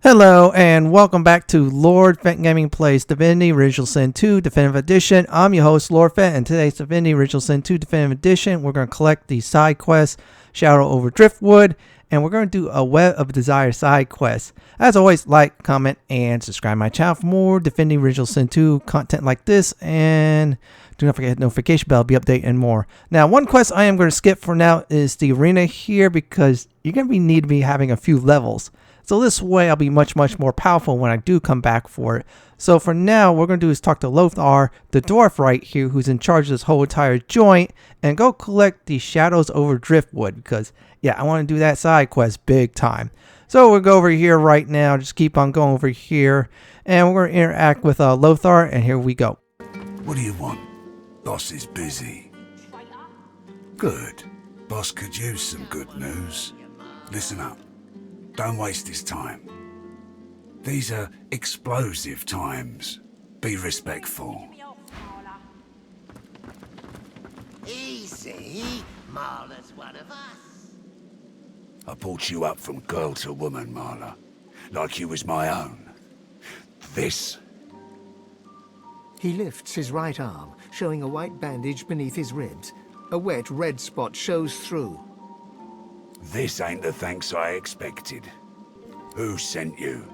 Hello and welcome back to Lord Fenton Gaming Plays Divinity Original Sin 2 Definitive Edition. I'm your host Lord Fenton, and today's Divinity Original Sin 2 Definitive Edition. We're going to collect the side quest Shadow Over Driftwood, and we're going to do a Web of Desire side quest. As always, like, comment, and subscribe to my channel for more Divinity Original Sin 2 content like this, and do not forget the notification bell, be updated and more. Now, one quest I am going to skip for now is the arena here because you're going to need to be having a few levels. So this way I'll be much more powerful when I do come back for it. So for now, what we're going to do is talk to Lohar, the dwarf right here, who's in charge of this whole entire joint, and go collect the Shadows Over Driftwood because, yeah, I want to do that side quest big time. So we'll go over here right now, just keep on going over here, and we're going to interact with Lohar, and here we go. What do you want? Boss is busy. Good. Boss could use some good news. Listen up. Don't waste his time. These are explosive times. Be respectful. Easy. Marla's one of us. I brought you up from girl to woman, Marla. Like you was my own. This. He lifts his right arm, showing a white bandage beneath his ribs. A wet red spot shows through. This ain't the thanks I expected. Who sent you?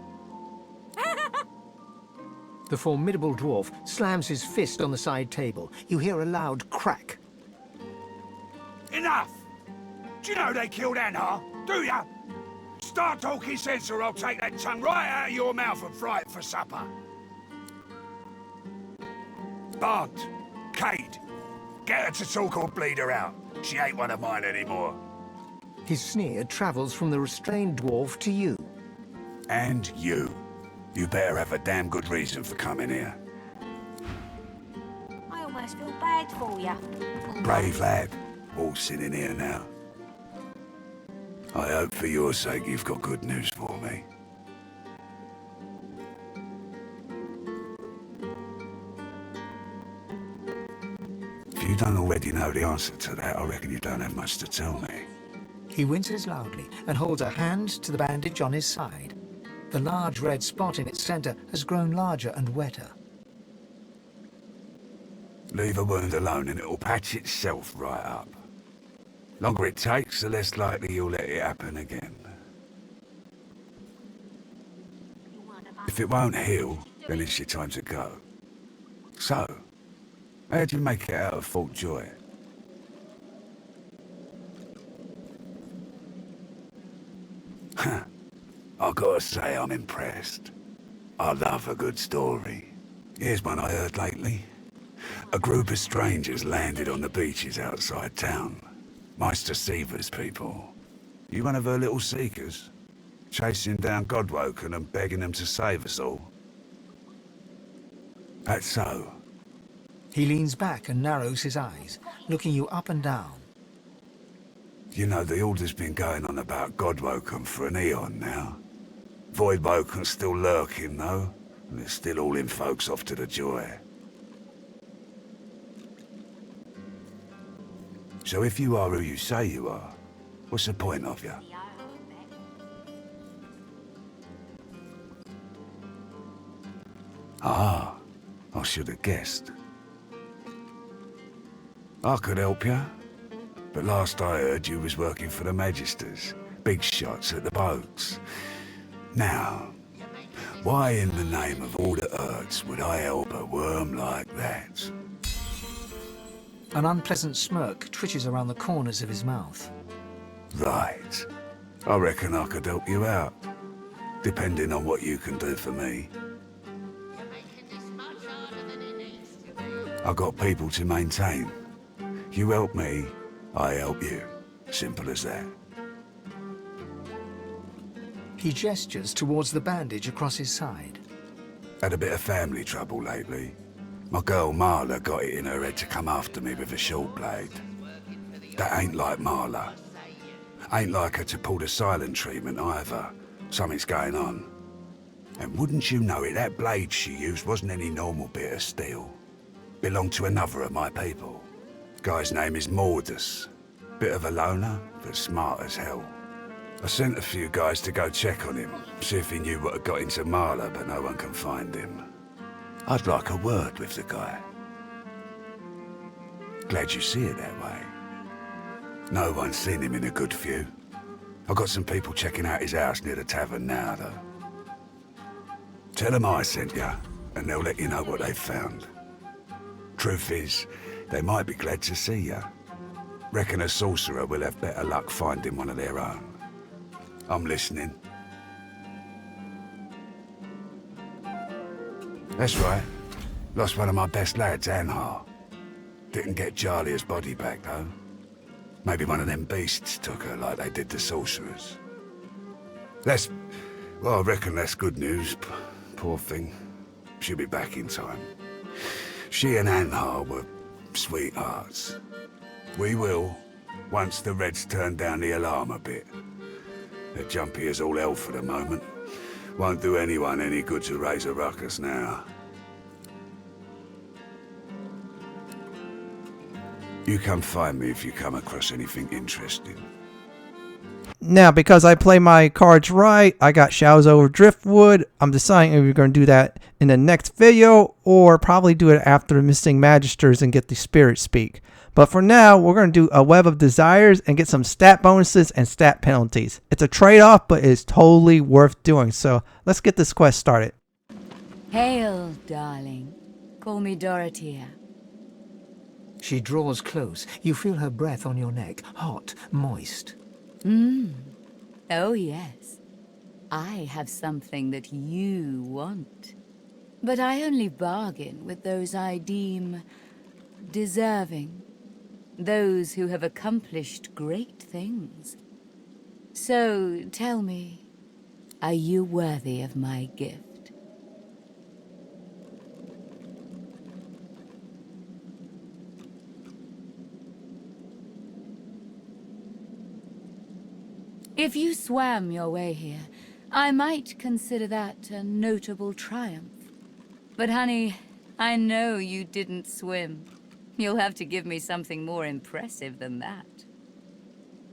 The formidable dwarf slams his fist on the side table. You hear a loud crack. Enough! Do you know they killed Anna? Do ya? Start talking sense or I'll take that tongue right out of your mouth and fry it for supper. Barnes, Cade, get her to talk or bleed her out. She ain't one of mine anymore. His sneer travels from the restrained dwarf to you. And you. You better have a damn good reason for coming here. I almost feel bad for you. Brave lad, all sitting here now. I hope for your sake you've got good news for me. If you don't already know the answer to that, I reckon you don't have much to tell me. He winces loudly and holds a hand to the bandage on his side. The large red spot in its center has grown larger and wetter. Leave a wound alone and it'll patch itself right up. Longer it takes, the less likely you'll let it happen again. If it won't heal, then it's your time to go. So, how'd you make it out of Fort Joy? I gotta say I'm impressed. I love a good story. Here's one I heard lately. A group of strangers landed on the beaches outside town. Meister Seaver's people. You one of her little seekers? Chasing down Godwoken and begging them to save us all? That's so. He leans back and narrows his eyes, looking you up and down. You know, the Order's been going on about Godwoken for an eon now. Voidwoken's still lurking, though, and they're still hauling folks off to the Joy. So if you are who you say you are, what's the point of you? Ah, I should have guessed. I could help you. But last I heard, you was working for the Magisters. Big shots at the boats. Now, why in the name of all the Earths would I help a worm like that? An unpleasant smirk twitches around the corners of his mouth. Right. I reckon I could help you out. Depending on what you can do for me. I got people to maintain. You help me, I help you. Simple as that. He gestures towards the bandage across his side. Had a bit of family trouble lately. My girl Marla got it in her head to come after me with a short blade. That ain't like Marla. Ain't like her to pull the silent treatment either. Something's going on. And wouldn't you know it, that blade she used wasn't any normal bit of steel. Belonged to another of my people. Guy's name is Mordus. Bit of a loner, but smart as hell. I sent a few guys to go check on him, see if he knew what had got into Marla, but no one can find him. I'd like a word with the guy. Glad you see it that way. No one's seen him in a good few. I've got some people checking out his house near the tavern now, though. Tell them I sent ya, and they'll let you know what they've found. Truth is, they might be glad to see ya. Reckon a sorcerer will have better luck finding one of their own. I'm listening. That's right. Lost one of my best lads, Anhar. Didn't get Jalia's body back, though. Maybe one of them beasts took her like they did the sorcerers. Well, I reckon that's good news. Poor thing. She'll be back in time. She and Anhar were sweethearts. We will, once the Reds turn down the alarm a bit. They're jumpy as all hell for the moment. Won't do anyone any good to raise a ruckus now. You come find me if you come across anything interesting. Now, because I play my cards right, I got Shadow Over Driftwood. I'm deciding if we're going to do that in the next video or probably do it after the Missing Magisters and get the Spirit Speak. But for now, we're going to do a Web of Desires and get some stat bonuses and stat penalties. It's a trade-off, but it's totally worth doing. So let's get this quest started. Hail, darling. Call me Dorotya. She draws close. You feel her breath on your neck, hot, moist. Oh, yes. I have something that you want. But I only bargain with those I deem deserving. Those who have accomplished great things. So, tell me, are you worthy of my gift? If you swam your way here, I might consider that a notable triumph. But honey, I know you didn't swim. You'll have to give me something more impressive than that.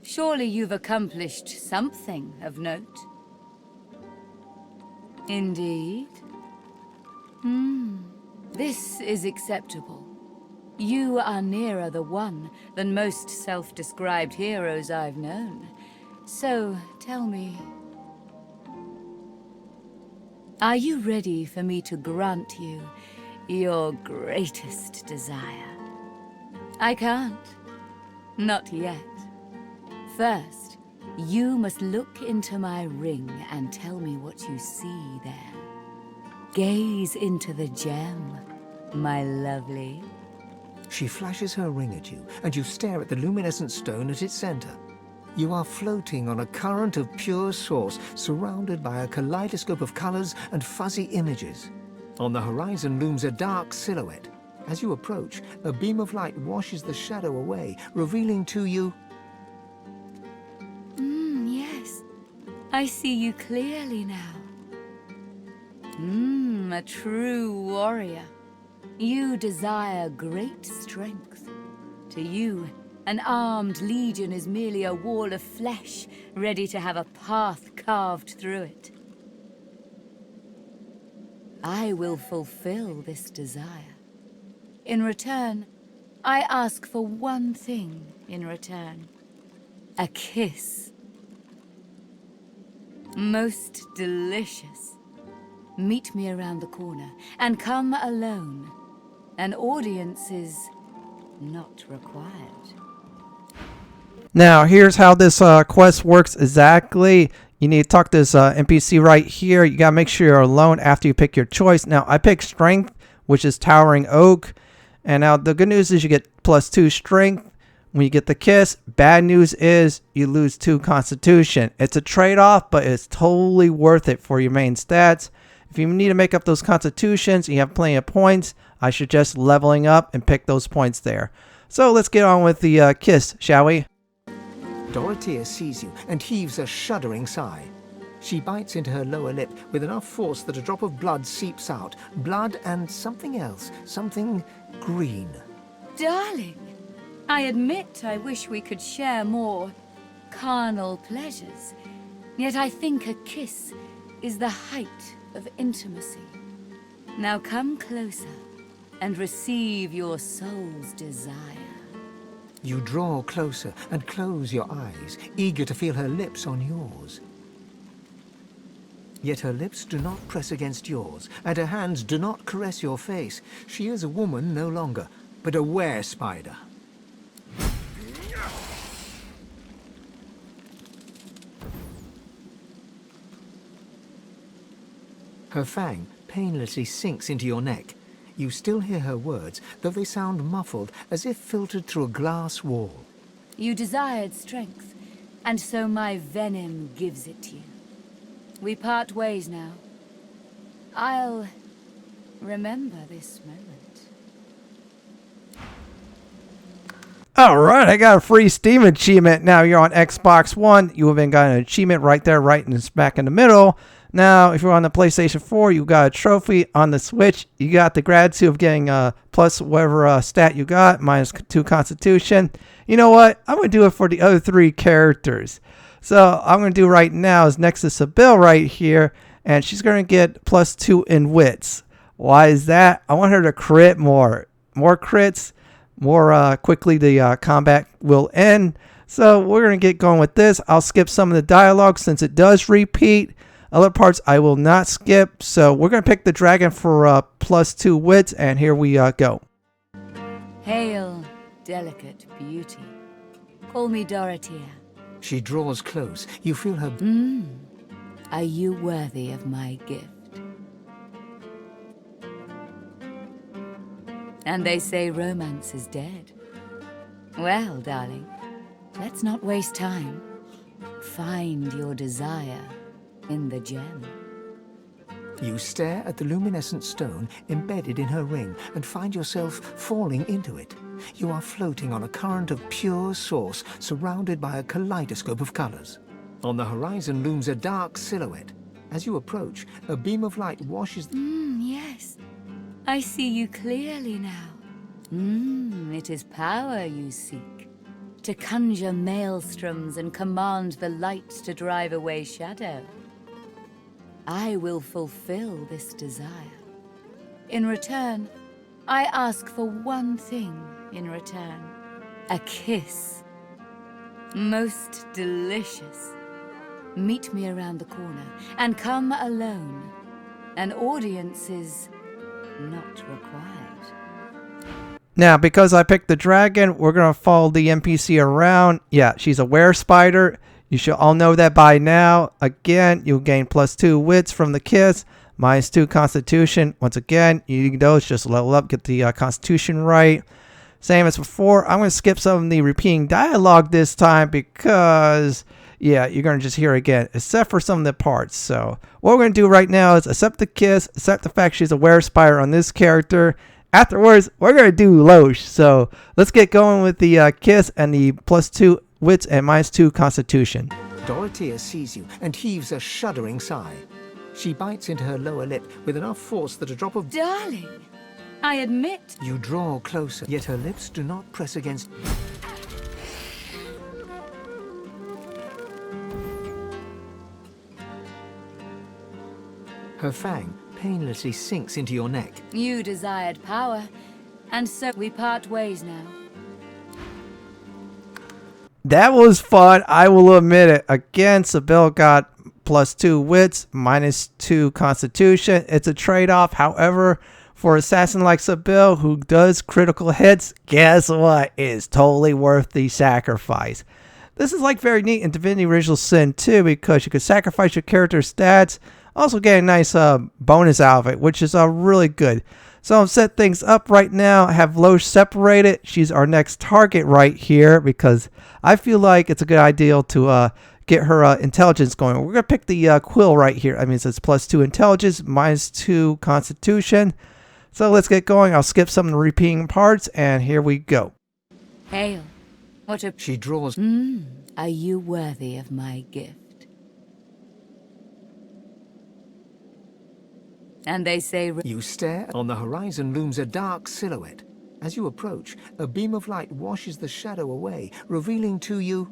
Surely you've accomplished something of note. Indeed? This is acceptable. You are nearer the one than most self-described heroes I've known. So, tell me, are you ready for me to grant you your greatest desire? I can't. Not yet. First, you must look into my ring and tell me what you see there. Gaze into the gem, my lovely. She flashes her ring at you, and you stare at the luminescent stone at its center. You are floating on a current of pure source, surrounded by a kaleidoscope of colors and fuzzy images. On the horizon looms a dark silhouette. As you approach, a beam of light washes the shadow away, revealing to you... Yes. I see you clearly now. A true warrior. You desire great strength. To you, an armed legion is merely a wall of flesh, ready to have a path carved through it. I will fulfill this desire. In return, I ask for one thing in return. A kiss. Most delicious. Meet me around the corner, and come alone. An audience is not required. Now, here's how this quest works exactly. You need to talk to this NPC right here. You got to make sure you're alone after you pick your choice. Now, I picked Strength, which is Towering Oak. And now the good news is you get +2 Strength when you get the kiss. Bad news is you lose 2 Constitution. It's a trade-off, but it's totally worth it for your main stats. If you need to make up those Constitutions and you have plenty of points, I suggest leveling up and pick those points there. So let's get on with the kiss, shall we? Dorotya sees you and heaves a shuddering sigh. She bites into her lower lip with enough force that a drop of blood seeps out. Blood and something else. Something green. Darling, I admit I wish we could share more carnal pleasures. Yet I think a kiss is the height of intimacy. Now come closer and receive your soul's desire. You draw closer and close your eyes, eager to feel her lips on yours. Yet her lips do not press against yours, and her hands do not caress your face. She is a woman no longer, but a were-spider. Her fang painlessly sinks into your neck. You still hear her words, though they sound muffled, as if filtered through a glass wall. You desired strength, and so my venom gives it to you. We part ways now. I'll remember this moment. All right, I got a free Steam achievement. Now you're on Xbox One. You have been got an achievement right there, right in smack in the middle. Now, if you're on the PlayStation 4, you got a trophy. On the Switch, you got the gratitude of getting plus whatever stat you got, -2 Constitution. You know what? I'm going to do it for the other 3 characters. So I'm going to do right now is next to Sebille right here, and she's going to get +2 in wits. Why is that? I want her to crit more. More crits, more quickly the combat will end. So we're going to get going with this. I'll skip some of the dialogue since it does repeat. Other parts I will not skip. So we're going to pick the dragon for +2 wits, and here we go. Hail, delicate beauty. Call me Dorotya. She draws close. You feel her... Are you worthy of my gift? And they say romance is dead. Well, darling, let's not waste time. Find your desire in the gem. You stare at the luminescent stone embedded in her ring and find yourself falling into it. You are floating on a current of pure source, surrounded by a kaleidoscope of colors. On the horizon looms a dark silhouette. As you approach, a beam of light washes... Yes. I see you clearly now. It is power you seek. To conjure maelstroms and command the light to drive away shadow. I will fulfill this desire. In return, I ask for one thing in return. A kiss. Most delicious. Meet me around the corner, and come alone. An audience is not required. Now, because I picked the dragon, we're going to follow the NPC around. Yeah, she's a were-spider. You should all know that by now. Again, you'll gain +2 wits from the kiss, -2 Constitution. Once again, you need those, just level up, get the Constitution right. Same as before, I'm going to skip some of the repeating dialogue this time because, yeah, you're going to just hear it again, except for some of the parts. So what we're going to do right now is accept the kiss, accept the fact she's a were-spider on this character. Afterwards, we're going to do Lohse. So let's get going with the kiss and the +2 wits and -2 Constitution. Dorotya sees you and heaves a shuddering sigh. She bites into her lower lip with enough force that a drop of... Darling, I admit... You draw closer, yet her lips do not press against... Her fang painlessly sinks into your neck. You desired power, and so we part ways now. That was fun, I will admit it. Again, Sebille got +2 wits, -2 Constitution. It's a trade-off. However, for assassin like Sebille, who does critical hits, guess what? It is totally worth the sacrifice. This is like very neat in Divinity Original Sin too, because you could sacrifice your character's stats, also get a nice bonus out of it, which is really good. So I'm set things up right now. Have Lohse separated. She's our next target right here because I feel like it's a good idea to get her intelligence going. We're going to pick the quill right here. I mean, it says +2 intelligence, -2 Constitution. So let's get going. I'll skip some of the repeating parts, and here we go. Hail, what a... She draws... Are you worthy of my gift? And they say... You stare. On the horizon looms a dark silhouette. As you approach, a beam of light washes the shadow away, revealing to you...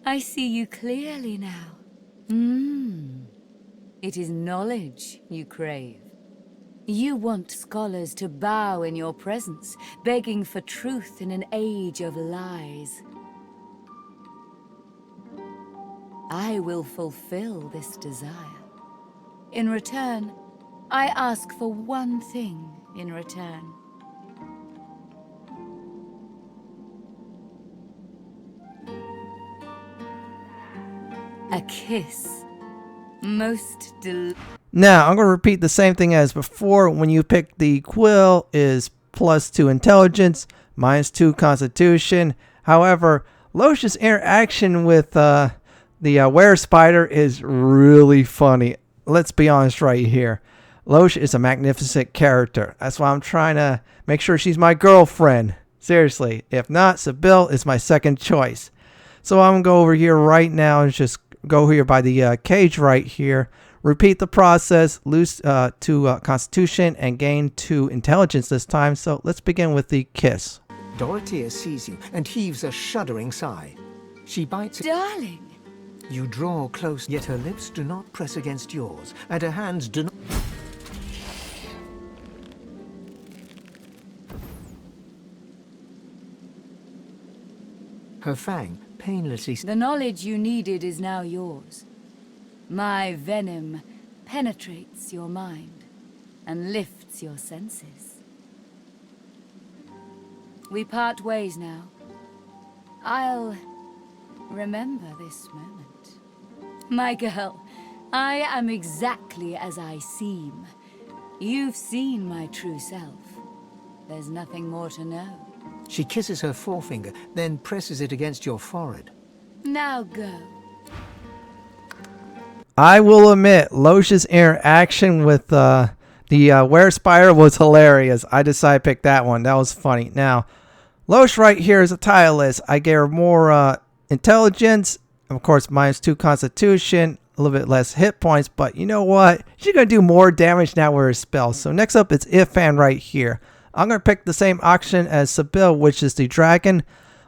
I see you clearly now. It is knowledge you crave. You want scholars to bow in your presence, begging for truth in an age of lies. I will fulfill this desire. In return, I ask for one thing in return. A kiss. Most Now, I'm going to repeat the same thing as before. When you pick the quill is +2 intelligence, -2 constitution. However, Lohse's interaction with the were spider is really funny. Let's be honest right here. Lohse is a magnificent character. That's why I'm trying to make sure she's my girlfriend. Seriously. If not, Sebille is my second choice. So I'm going to go over here right now and just go here by the cage right here. Repeat the process, lose 2 constitution and gain 2 intelligence this time. So let's begin with the kiss. Dorotya sees you and heaves a shuddering sigh. She bites. darling. You draw close, yet her lips do not press against yours, and her hands do not. Her fang painlessly. The knowledge you needed is now yours. My venom penetrates your mind and lifts your senses. We part ways now. I'll remember this moment. My girl, I am exactly as I seem. You've seen my true self. There's nothing more to know. She kisses her forefinger, then presses it against your forehead. Now go. I will admit, Lohse's interaction with the were spider was hilarious. I decided to pick that one. That was funny. Now, Lohse right here is a tireless. I gave her more intelligence, of course, -2 constitution, a little bit less hit points, but you know what? She's going to do more damage now with her spells. So next up, it's Ifan right here. I'm going to pick the same option as Sebille, which is the dragon.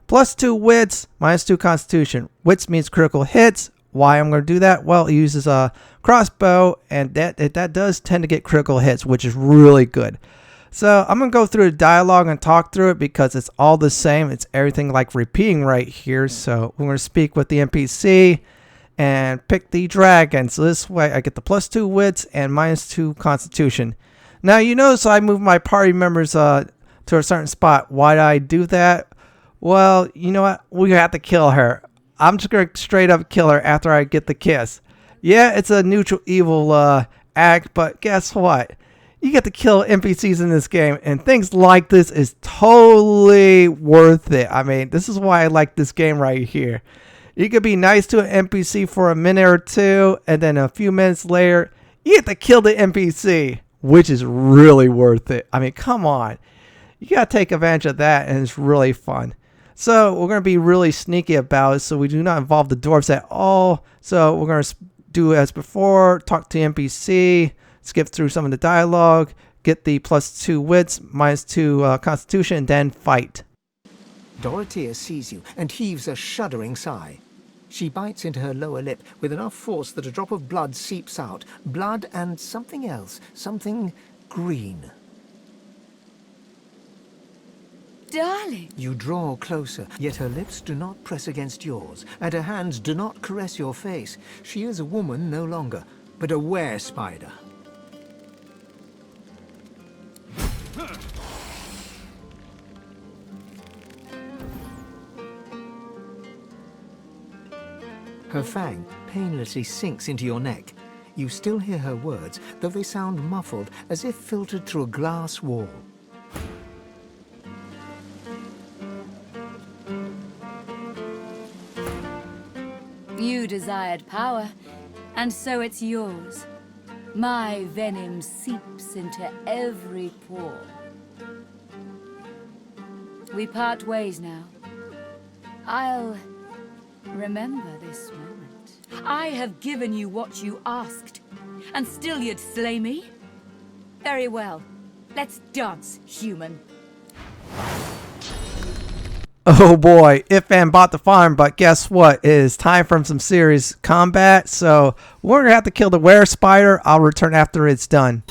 +2 wits, -2 constitution. Wits means critical hits. Why I'm going to do that? Well, it uses a crossbow, and that does tend to get critical hits, which is really good. So I'm going to go through the dialogue and talk through it because it's all the same. It's everything like repeating right here. So we're going to speak with the NPC and pick the dragon. So this way I get the +2 wits and -2 constitution. Now you notice I moved my party members to a certain spot. Why did I do that? Well, you know what? We have to kill her. I'm just going to straight up kill her after I get the kiss. Yeah, it's a neutral evil act, but guess what? You get to kill NPCs in this game, and things like this is totally worth it. I mean, this is why I like this game right here. You could be nice to an NPC for a minute or two, and then a few minutes later, you get to kill the NPC, which is really worth it. I mean, come on. You got to take advantage of that, and it's really fun. So we're going to be really sneaky about it, so we do not involve the dwarves at all. So we're going to do as before, talk to the NPC, skip through some of the dialogue, get the +2 wits, -2 constitution, and then fight. Dorotya sees you and heaves a shuddering sigh. She bites into her lower lip with enough force that a drop of blood seeps out. Blood and something else, something green. Darling. You draw closer, yet her lips do not press against yours, and her hands do not caress your face. She is a woman no longer, but a were spider. Her fang painlessly sinks into your neck. You still hear her words, though they sound muffled, as if filtered through a glass wall. You desired power, and so it's yours. My venom seeps into every pore. We part ways now. I'll remember this moment. I have given you what you asked, and still you'd slay me? Very well. Let's dance, human. Oh boy, Ifan bought the farm, but guess what? It is time for some serious combat, so we're going to have to kill the were spider. I'll return after it's done.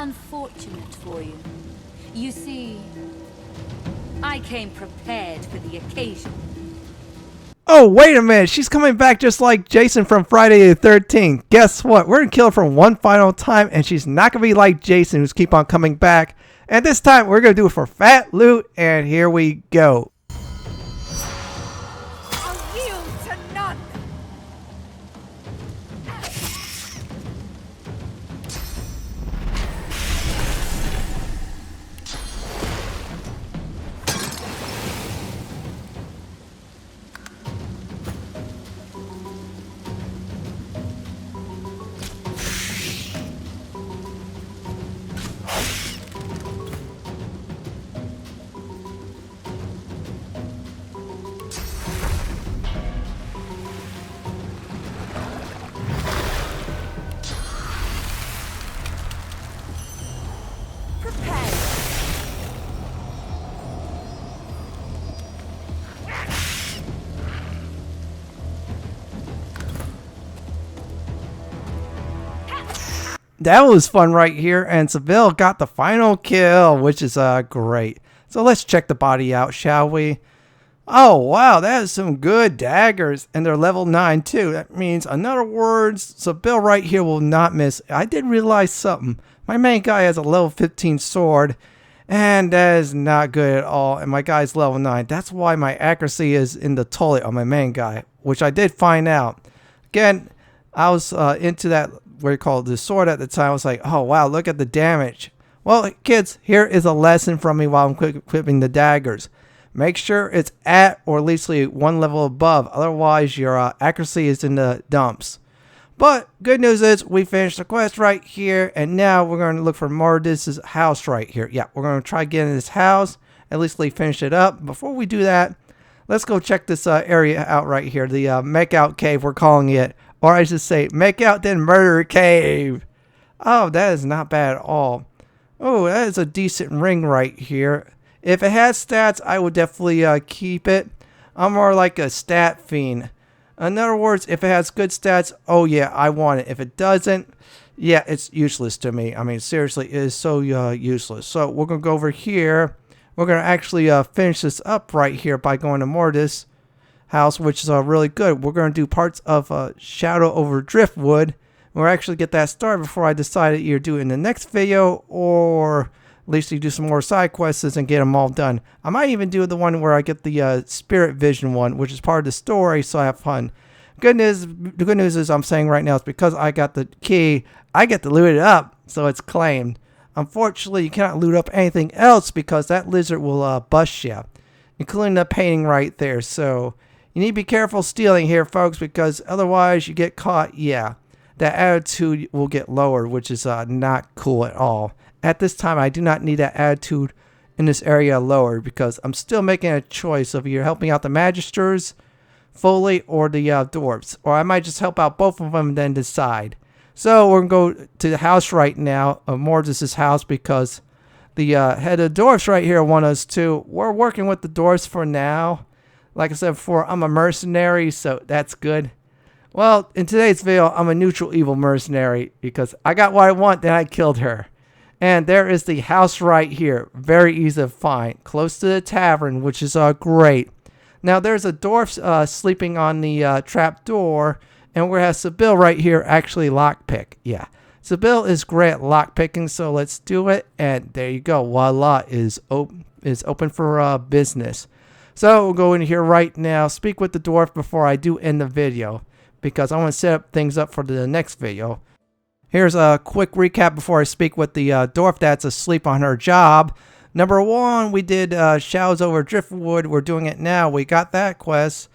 unfortunate for you. You see, I came prepared for the occasion. Oh, wait a minute. She's coming back just like Jason from Friday the 13th. Guess what? We're going to kill her for one final time, and she's not going to be like Jason, who's keep on coming back. And this time, we're going to do it for fat loot, and here we go. I'll yield to none! That was fun right here, and Sebille got the final kill, which is great. So let's check the body out, shall we? Oh wow, that is some good daggers, and they're level 9 too. That means, in other words, Sebille right here will not miss. I did realize something. My main guy has a level 15 sword, and that is not good at all. And my guy's level 9. That's why my accuracy is in the toilet on my main guy, which I did find out. Again, I was into that, what do you call it, the sword at the time. I was like, oh wow, look at the damage. Well, kids, here is a lesson from me while I'm equipping the daggers. Make sure it's at or at least one level above. Otherwise, your accuracy is in the dumps. But good news is we finished the quest right here. And now we're going to look for Mordus' house right here. Yeah, we're going to try getting this house. At least finish it up. Before we do that, let's go check this area out right here. The make out cave, we're calling it. Or I should say, make out then murder cave. Oh, that is not bad at all. Oh, that is a decent ring right here. If it has stats, I would definitely keep it. I'm more like a stat fiend. In other words, if it has good stats, oh yeah, I want it. If it doesn't, yeah, it's useless to me. I mean, seriously, it is so useless. So we're going to go over here. We're going to actually finish this up right here by going to Mordus' house, which is really good. We're going to do parts of Shadow Over Driftwood. We'll actually get that started before I decide to either do it in the next video or at least you do some more side quests and get them all done. I might even do the one where I get the spirit vision one, which is part of the story, so I have fun. The good news is I'm saying right now is because I got the key, I get to loot it up, so it's claimed. Unfortunately, you cannot loot up anything else because that lizard will bust you, including the painting right there. So you need to be careful stealing here, folks, because otherwise you get caught. Yeah, that attitude will get lowered, which is not cool at all. At this time, I do not need that attitude in this area lowered because I'm still making a choice of either helping out the magisters fully or the dwarves. Or I might just help out both of them and then decide. So we're going to go to the house right now, of Mordus' house, because the head of the dwarves right here want us to. We're working with the dwarves for now. Like I said before, I'm a mercenary, so that's good. Well, in today's video, I'm a neutral evil mercenary because I got what I want, then I killed her. And there is the house right here. Very easy to find. Close to the tavern, which is great. Now, there's a dwarf sleeping on the trap door. And we have Sebille right here actually lockpick. Yeah. Sebille is great at lockpicking, so let's do it. And there you go. Voila is open for business. So we'll go in here right now. Speak with the dwarf before I do end the video, because I want to set up things up for the next video. Here's a quick recap before I speak with the dwarf that's asleep on her job. Number 1, we did Shadows Over Driftwood. We're doing it now. We got that quest.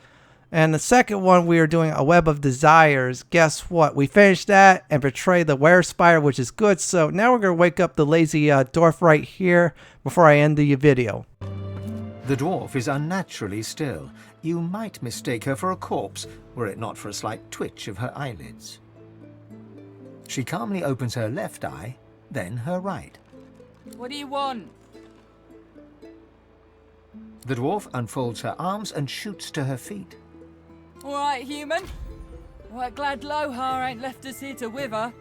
And the second one, we are doing A Web of Desires. Guess what? We finished that and betrayed the Werespire, which is good. So now we're going to wake up the lazy dwarf right here before I end the video. The dwarf is unnaturally still. You might mistake her for a corpse, were it not for a slight twitch of her eyelids. She calmly opens her left eye, then her right. What do you want? The dwarf unfolds her arms and shoots to her feet. All right, human. Right, glad Lohar ain't left us here to wither.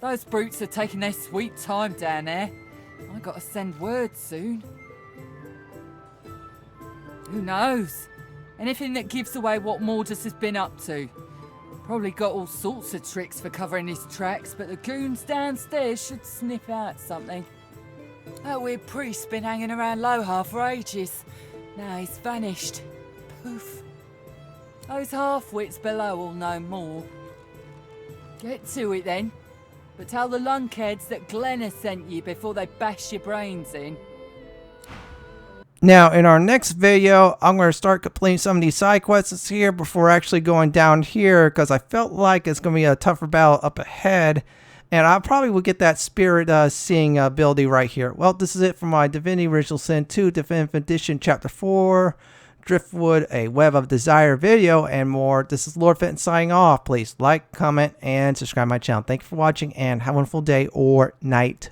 Those brutes are taking their sweet time down there. I gotta send word soon. Who knows? Anything that gives away what Mordus has been up to. Probably got all sorts of tricks for covering his tracks, but the goons downstairs should sniff out something. That weird priest's been hanging around Lohar for ages. Now he's vanished. Poof. Those half-wits below will know more. Get to it then. But tell the lunkheads that Glenna sent you before they bash your brains in. Now, in our next video, I'm going to start completing some of these side quests here before actually going down here, because I felt like it's going to be a tougher battle up ahead. And I probably will get that spirit seeing ability right here. Well, this is it for my Divinity Original Sin 2 Definitive Edition Chapter 4, Driftwood, A Web of Desire video, and more. This is Lord Fenton signing off. Please like, comment, and subscribe to my channel. Thank you for watching, and have a wonderful day or night.